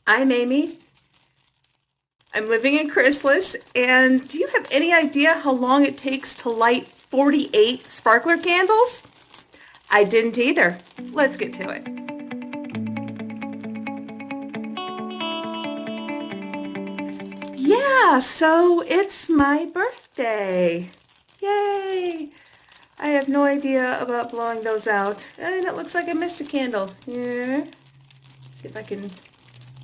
I'm Amy. I'm living in Chrysalis, and do you have any idea how long it takes to light 48 sparkler candles? I didn't either. Let's get to it. Yeah, so it's my birthday. Yay! I have no idea about blowing those out. And it looks like I missed a candle. Yeah. See if I can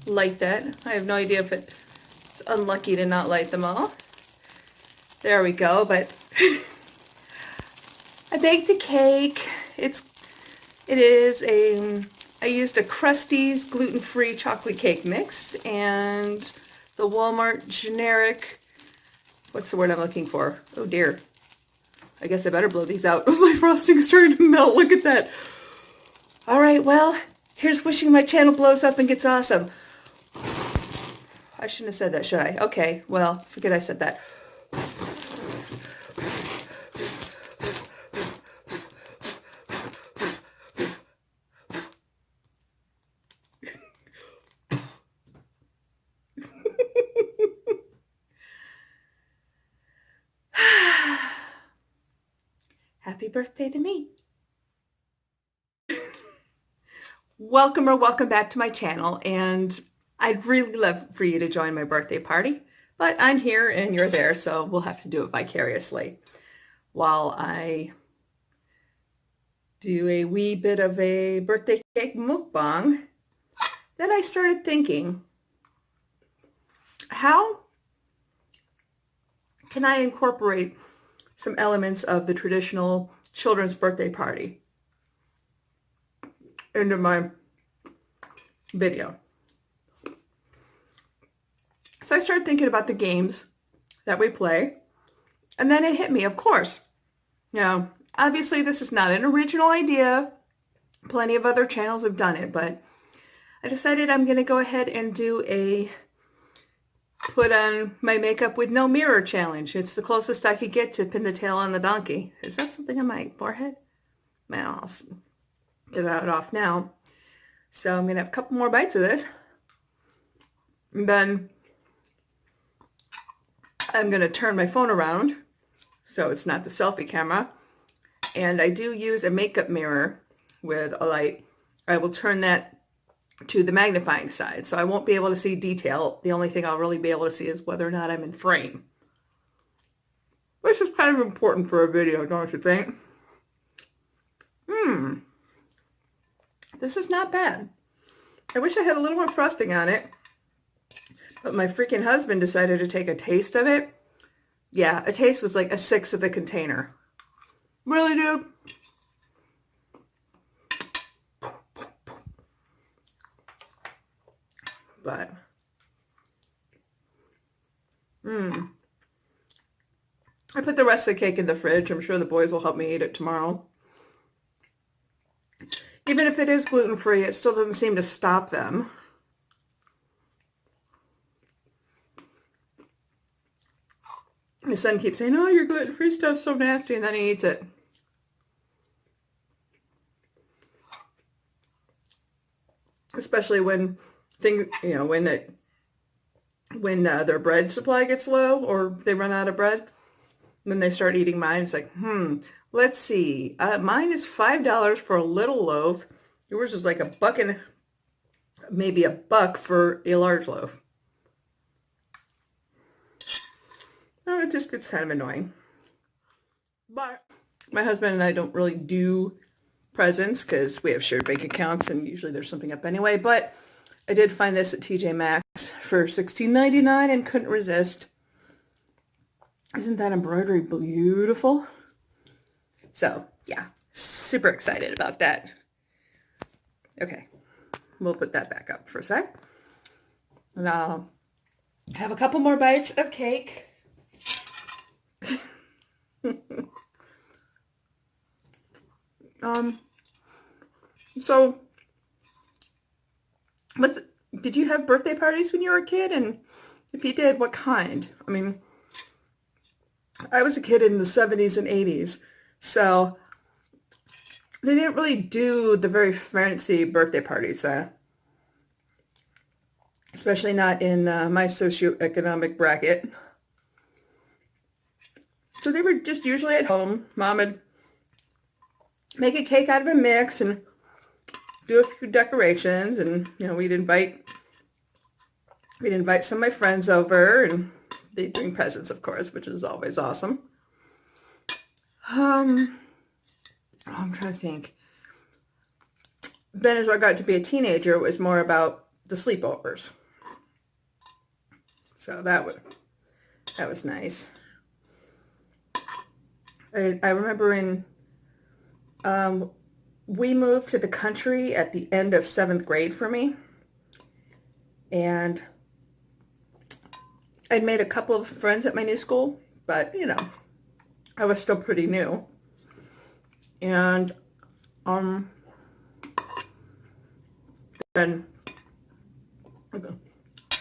light that. I have no idea if it's unlucky to not light them all. There we go, but I baked a cake. I used a Krusteaz gluten-free chocolate cake mix and the Walmart generic, what's the word I'm looking for? Oh dear. I guess I better blow these out. My frosting's starting to melt. Look at that. All right, well, here's wishing my channel blows up and gets awesome. I shouldn't have said that, should I? Okay, well, forget I said that. Happy birthday to me. Welcome or welcome back to my channel, and I'd really love for you to join my birthday party, but I'm here and you're there, so we'll have to do it vicariously while I do a wee bit of a birthday cake mukbang. Then I started thinking, how can I incorporate some elements of the traditional children's birthday party into my video? So I started thinking about the games that we play, and then it hit me, of course. Now, obviously this is not an original idea. Plenty of other channels have done it, but I decided I'm going to go ahead and do a put on my makeup with no mirror challenge. It's the closest I could get to pin the tail on the donkey. Is that something on my forehead? Well, I'll get that off now. So I'm going to have a couple more bites of this. And then I'm going to turn my phone around so it's not the selfie camera. And I do use a makeup mirror with a light. I will turn that to the magnifying side, so I won't be able to see detail. The only thing I'll really be able to see is whether or not I'm in frame. Which is kind of important for a video, don't you think? This is not bad. I wish I had a little more frosting on it, but my freaking husband decided to take a taste of it. Yeah, a taste was like a sixth of the container. Really, dude? But, I put the rest of the cake in the fridge. I'm sure the boys will help me eat it tomorrow. Even if it is gluten-free, it still doesn't seem to stop them. My son keeps saying, oh, your gluten-free stuff's so nasty, and then he eats it. Especially when things, you know, when their bread supply gets low or they run out of bread, then they start eating mine. It's like, let's see. Mine is $5 for a little loaf. Yours is like a buck and maybe $1 for a large loaf. No, it just gets kind of annoying. But my husband and I don't really do presents because we have shared bank accounts and usually there's something up anyway. But I did find this at TJ Maxx for $16.99 and couldn't resist. Isn't that embroidery beautiful? So, yeah, super excited about that. Okay, we'll put that back up for a sec. And I'll have a couple more bites of cake. So, did you have birthday parties when you were a kid? And if you did, what kind? I mean, I was a kid in the 70s and 80s, so they didn't really do the very fancy birthday parties. especially not in my socioeconomic bracket. So they were just usually at home. Mom would make a cake out of a mix and do a few decorations, and we'd invite some of my friends over, and they'd bring presents, of course, which is always awesome. I'm trying to think. Then as I got to be a teenager, it was more about the sleepovers. So that was nice. I remember we moved to the country at the end of 7th grade for me. And I'd made a couple of friends at my new school, but I was still pretty new. And then a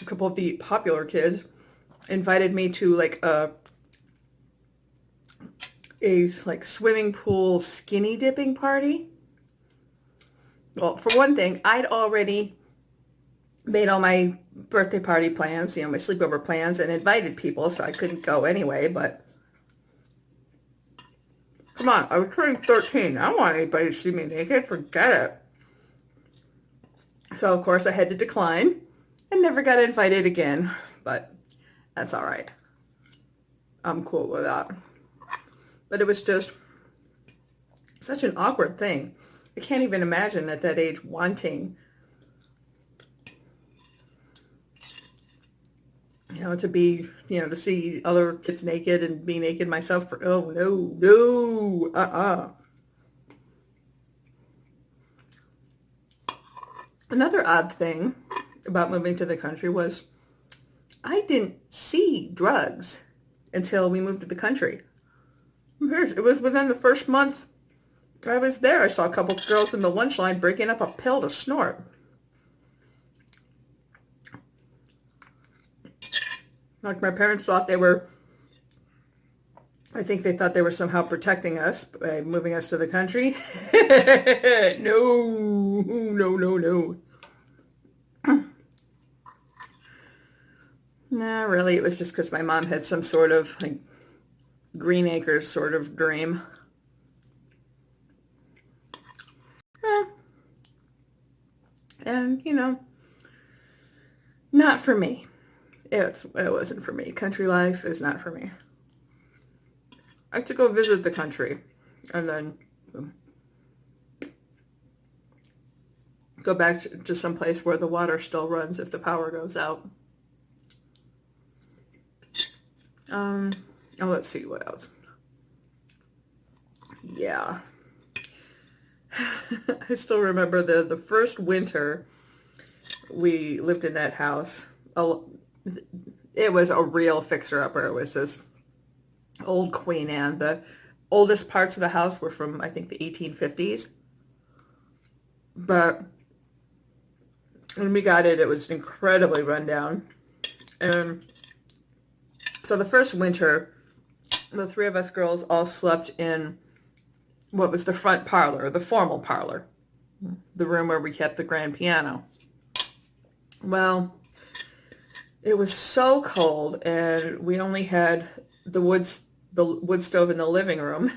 couple of the popular kids invited me to like a like swimming pool skinny dipping party. Well, for one thing, I'd already made all my birthday party plans, my sleepover plans, and invited people, so I couldn't go anyway, but come on, I was turning 13. I don't want anybody to see me naked. Forget it. So, of course, I had to decline and never got invited again, but that's all right. I'm cool with that. But it was just such an awkward thing. I can't even imagine at that age wanting, to be, to see other kids naked and be naked myself. Oh, no. Another odd thing about moving to the country was I didn't see drugs until we moved to the country. It was within the first month I was there. I saw a couple of girls in the lunch line breaking up a pill to snort. Like my parents thought I think they thought they were somehow protecting us by moving us to the country. No. Nah, really, it was just because my mom had some sort of like Green Acres sort of dream. And, not for me. It wasn't for me. Country life is not for me. I like to go visit the country and then go back to some place where the water still runs if the power goes out. Let's see what else. Yeah. I still remember the first winter we lived in that house. It was a real fixer-upper. It was this old Queen Anne. The oldest parts of the house were from, I think, the 1850s. But when we got it, it was incredibly rundown. And so the first winter, the three of us girls all slept in what was the front parlor, the formal parlor, the room where we kept the grand piano. Well, it was so cold, and we only had the wood stove in the living room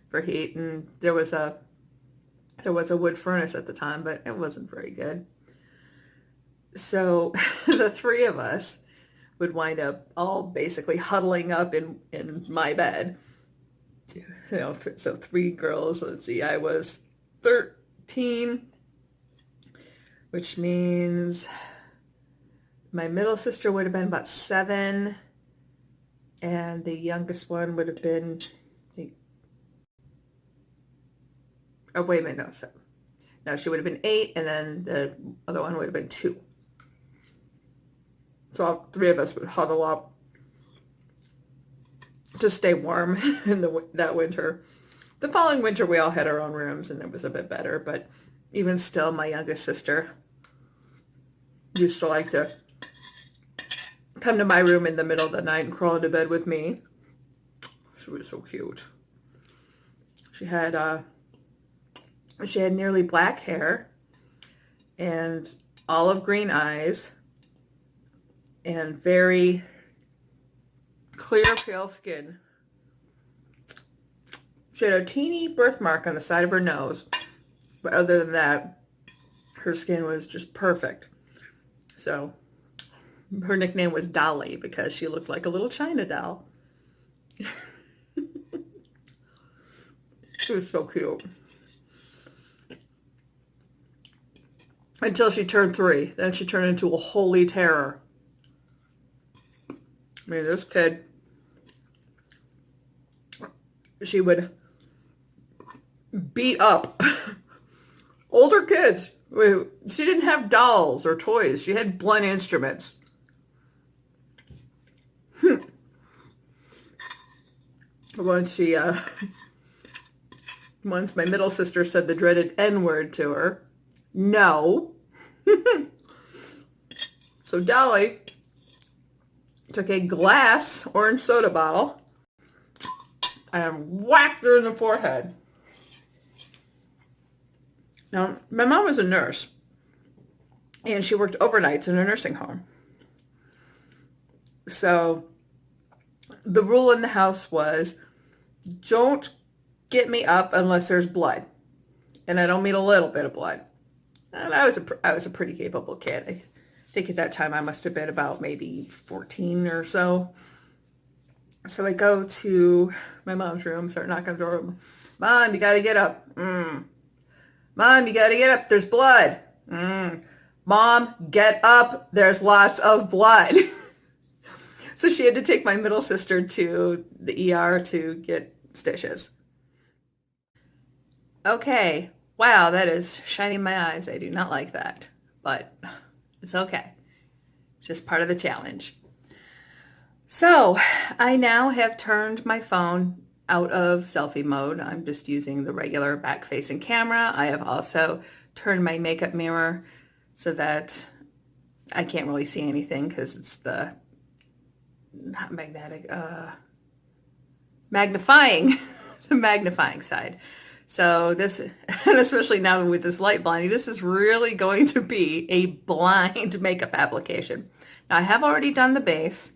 for heat, and there was a wood furnace at the time, but it wasn't very good. So the three of us would wind up all basically huddling up in my bed. So three girls. Let's see, I was 13, which means my middle sister would have been about 7, and the youngest one would have been, oh, wait a minute, no, so, no, she would have been 8, and then the other one would have been 2. So all three of us would huddle up to stay warm in that winter. The following winter, we all had our own rooms, and it was a bit better, but even still, my youngest sister used to like to come to my room in the middle of the night and crawl into bed with me. She was so cute. She had nearly black hair and olive green eyes and very clear, pale skin. She had a teeny birthmark on the side of her nose, but other than that, her skin was just perfect. So her nickname was Dolly because she looked like a little China doll. She was so cute. Until she turned 3. Then she turned into a holy terror. I mean, this kid, she would beat up older kids. She didn't have dolls or toys. She had blunt instruments. Once my middle sister said the dreaded N-word to her. No. So Dolly took a glass orange soda bottle and whacked her in the forehead. Now, my mom was a nurse, and she worked overnights in a nursing home. So the rule in the house was, don't get me up unless there's blood. And I don't mean a little bit of blood. And I was a pretty capable kid. I think at that time I must have been about maybe 14 or so. So I go to my mom's room, start knocking on the door. Mom, you got to get up. Mom, you got to get up. There's blood. Mom, get up. There's lots of blood. So she had to take my middle sister to the ER to get stitches. Okay. Wow, that is shining my eyes. I do not like that, but it's okay. Just part of the challenge. So I now have turned my phone out of selfie mode. I'm just using the regular back-facing camera. I have also turned my makeup mirror so that I can't really see anything because it's the not magnetic, magnifying, the magnifying side. So this, and especially now with this light blinding, this is really going to be a blind makeup application. Now I have already done the base,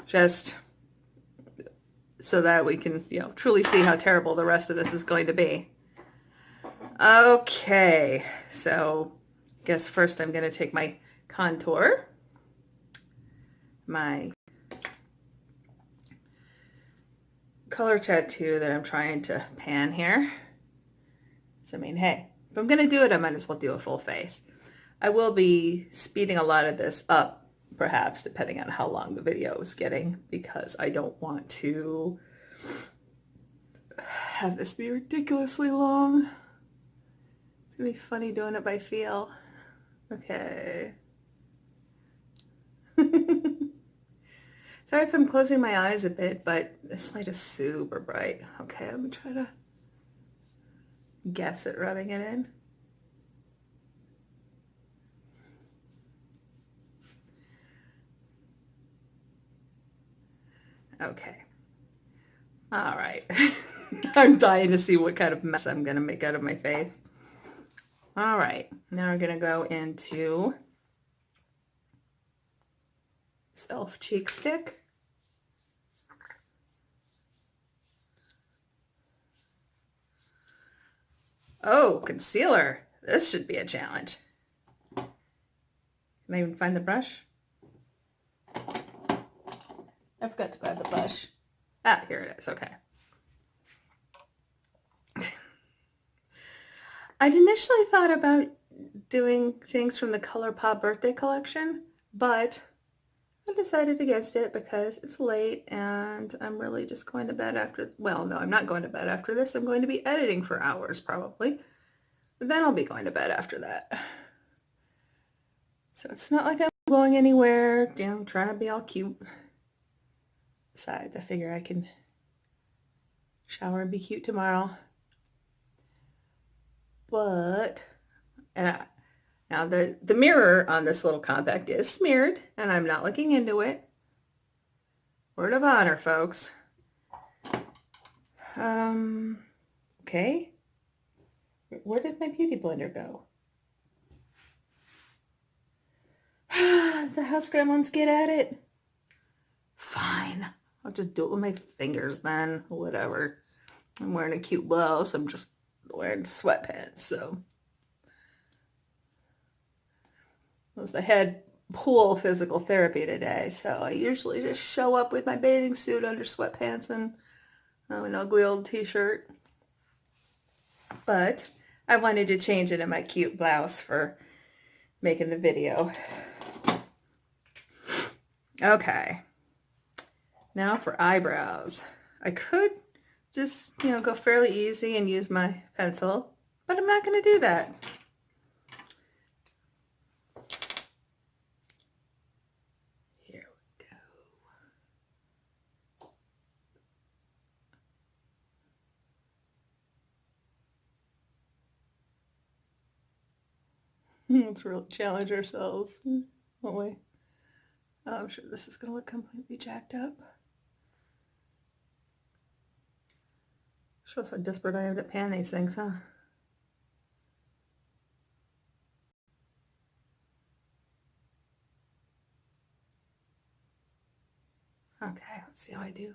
just so that we can, truly see how terrible the rest of this is going to be. Okay, so I guess first I'm going to take my contour, my color tattoo that I'm trying to pan here. So I mean, hey, if I'm going to do it, I might as well do a full face. I will be speeding a lot of this up, perhaps, depending on how long the video is getting, because I don't want to have this be ridiculously long. It's going to be funny doing it by feel. Okay. Sorry if I'm closing my eyes a bit, but this light is super bright. Okay, let me try to guess at rubbing it in. Okay. All right. I'm dying to see what kind of mess I'm going to make out of my face. All right. Now we're going to go into Self Cheek Stick. Oh, concealer. This should be a challenge. Can I even find the brush? I forgot to grab the brush. Ah, here it is. Okay. I'd initially thought about doing things from the ColourPop birthday collection, but I decided against it because it's late and I'm really just going to bed after, well, no, I'm not going to bed after this. I'm going to be editing for hours probably, but then I'll be going to bed after that. So it's not like I'm going anywhere, trying to be all cute. Besides, I figure I can shower and be cute tomorrow. But, now the mirror on this little compact is smeared, and I'm not looking into it. Word of honor, folks. Okay. Where did my beauty blender go? the house gremlins get at it? Fine. I'll just do it with my fingers then. Whatever. I'm wearing a cute blouse. I'm just wearing sweatpants, so. I had pool physical therapy today, so I usually just show up with my bathing suit under sweatpants and an ugly old t-shirt. But I wanted to change it in my cute blouse for making the video. Okay. Now for eyebrows. I could just, go fairly easy and use my pencil, but I'm not going to do that. Here we go. Let's really challenge ourselves, won't we? Oh, I'm sure this is going to look completely jacked up. Shows how desperate I am to pan these things, huh? Okay, let's see how I do.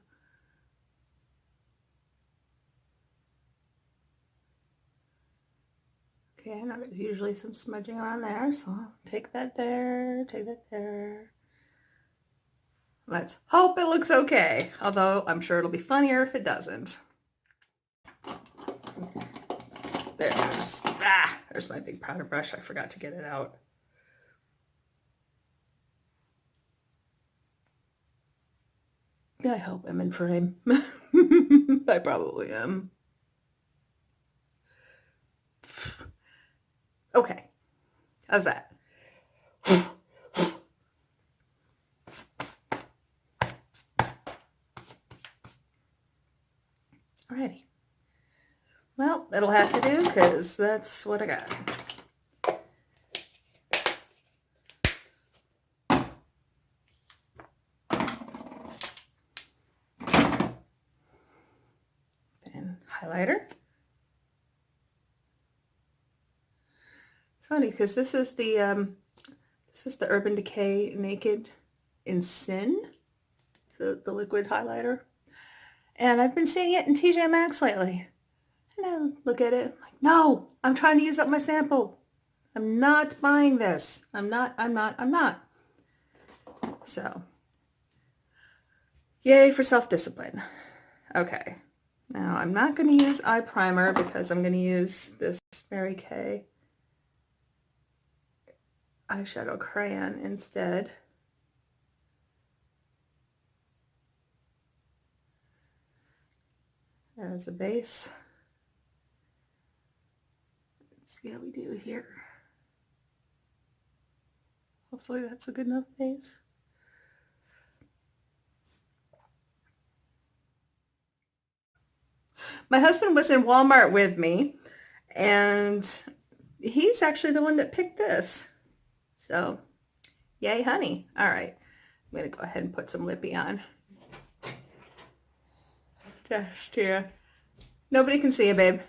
Okay, I know there's usually some smudging around there, so I'll take that there, take that there. Let's hope it looks okay, although I'm sure it'll be funnier if it doesn't. There's my big powder brush. I forgot to get it out. I hope I'm in frame. I probably am. Okay, how's that? Alrighty. Well, that'll have to do because that's what I got. And highlighter. It's funny because this is the Urban Decay Naked in Sin, the liquid highlighter. And I've been seeing it in TJ Maxx lately. And I look at it, I'm like, no, I'm trying to use up my sample. I'm not buying this. I'm not. So, yay for self-discipline. Okay, now I'm not going to use eye primer because I'm going to use this Mary Kay eyeshadow crayon instead. As a base. Let's see how we do here. Hopefully that's a good enough base. My husband was in Walmart with me, and he's actually the one that picked this. So, yay, honey. All right, I'm going to go ahead and put some lippy on. Just here. Nobody can see you, babe.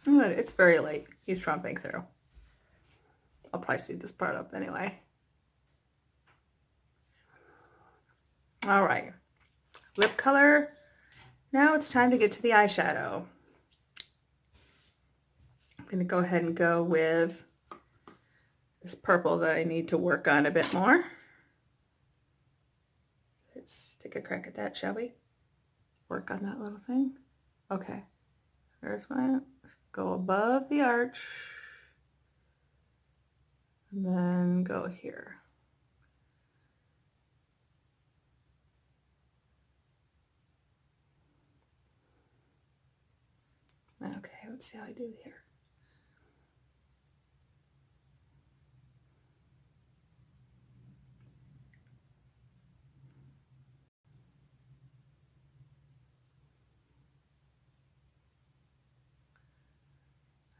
It's very late. He's tromping through. I'll probably speed this part up anyway. All right. Lip color. Now it's time to get to the eyeshadow. I'm going to go ahead and go with this purple that I need to work on a bit more. Let's take a crack at that, shall we? Work on that little thing. Okay. There's my, go above the arch. And then go here. Okay, let's see how I do here.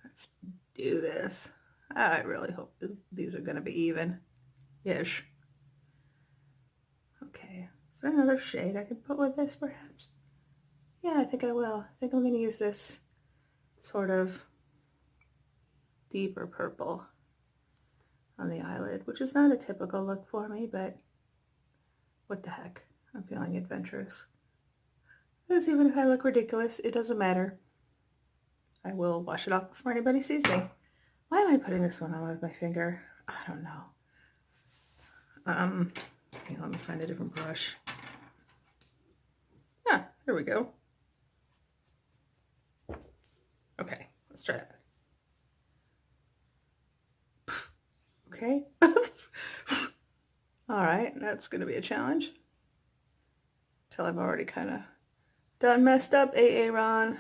Let's do this. I really hope these are going to be even-ish. Okay, is there another shade I could put with this perhaps? Yeah, I think I will. I think I'm going to use this sort of deeper purple on the eyelid, which is not a typical look for me, but what the heck? I'm feeling adventurous. Because even if I look ridiculous, it doesn't matter. I will wash it off before anybody sees me. Why am I putting this one on with my finger? I don't know. Hang on, let me find a different brush. Yeah, here we go. Okay, let's try that. Okay. All right, that's going to be a challenge. Till I've already kind of done messed up, Ron.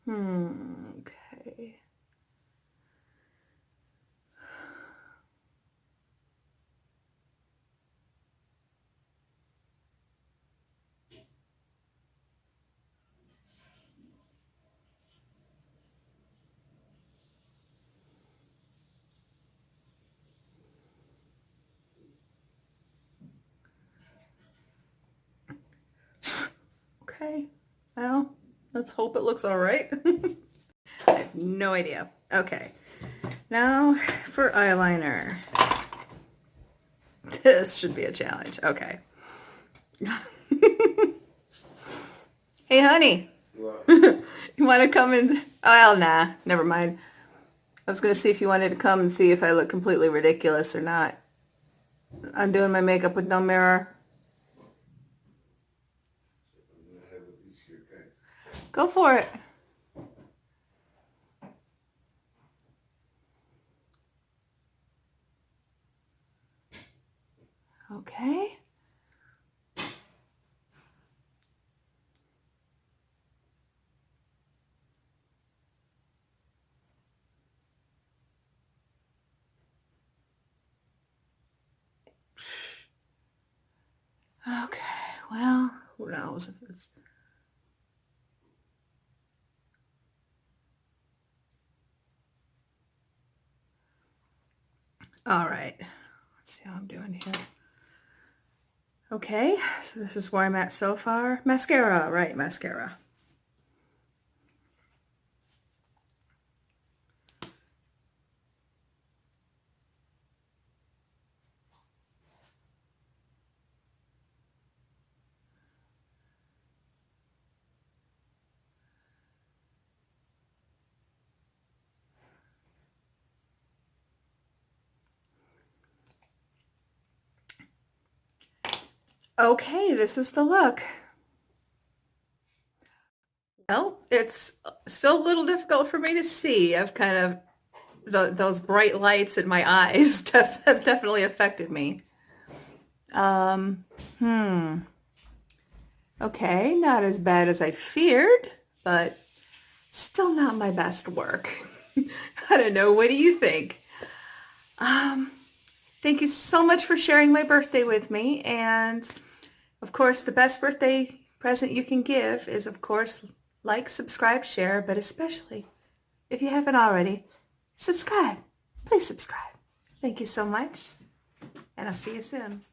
Okay. Okay, well, let's hope it looks all right. I have no idea. Okay, now for eyeliner. This should be a challenge. Okay. Hey, honey. What? You want to come and... Well, nah, never mind. I was going to see if you wanted to come and see if I look completely ridiculous or not. I'm doing my makeup with no mirror. Go for it. Okay. Okay, well, who knows if it's... All right, let's see how I'm doing here. Okay, so this is where I'm at so far. Mascara, right, mascara. Okay, this is the look. Well, it's still a little difficult for me to see. I've kind of, those bright lights in my eyes have definitely affected me. Okay, not as bad as I feared, but still not my best work. I don't know, what do you think? Thank you so much for sharing my birthday with me, and of course the best birthday present you can give is, of course, like, subscribe, share, but especially, if you haven't already, subscribe. Please subscribe. Thank you so much, and I'll see you soon.